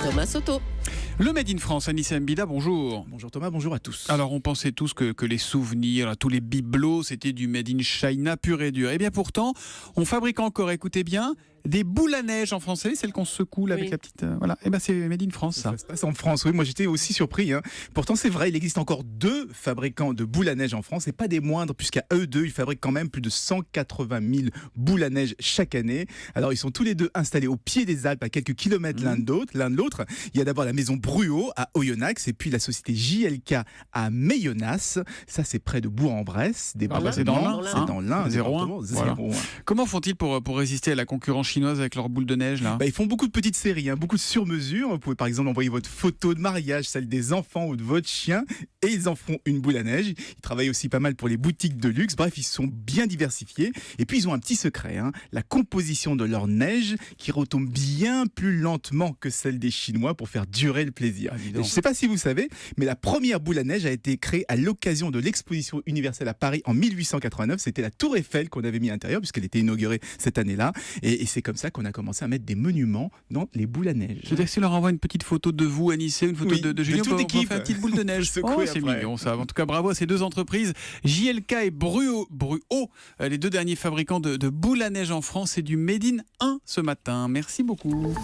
Thomas Soto. Le Made in France, Anissa Mbida, bonjour. Bonjour Thomas, bonjour à tous. Alors on pensait tous que les souvenirs, tous les bibelots, c'était du Made in China pur et dur. Et bien pourtant, on fabrique encore, écoutez bien, des boules à neige en français, celles qu'on secoue là, avec la petite... voilà, et ben c'est Made in France ça. Ça se passe en France, oui, moi j'étais aussi surpris. Pourtant c'est vrai, il existe encore 2 fabricants de boules à neige en France, et pas des moindres, puisqu'à eux deux, ils fabriquent quand même plus de 180 000 boules à neige chaque année. Alors ils sont tous les deux installés au pied des Alpes, à quelques kilomètres l'un de l'autre. Il y a d'abord la maison Bruot à Oyonnax, et puis la société JLK à Meillonas. Ça c'est près de Bourg-en-Bresse. C'est dans l'Ain. C'est dans l'Ain. 0-1. Voilà. Comment font-ils pour résister à la concurrence chinoise avec leurs boules de neige là? Ils font beaucoup de petites séries, beaucoup de sur-mesure. Vous pouvez par exemple envoyer votre photo de mariage, celle des enfants ou de votre chien, et ils en feront une boule à neige. Ils travaillent aussi pas mal pour les boutiques de luxe. Bref, ils sont bien diversifiés. Et puis ils ont un petit secret, la composition de leur neige qui retombe bien plus lentement que celle des Chinois pour faire durer le plaisir. Je ne sais pas si vous savez, mais la première boule à neige a été créée à l'occasion de l'exposition universelle à Paris en 1889. C'était la Tour Eiffel qu'on avait mis à l'intérieur puisqu'elle était inaugurée cette année-là. Et c'est comme ça qu'on a commencé à mettre des monuments dans les boules à neige. Je veux dire, si on leur envoie une petite photo de vous, Anissé, une photo de Julien, on fait une petite boule de neige. C'est mignon ça. En tout cas, bravo à ces deux entreprises, JLK et Bruot, les deux derniers fabricants de boules à neige en France. C'est du Made in 1 ce matin. Merci beaucoup.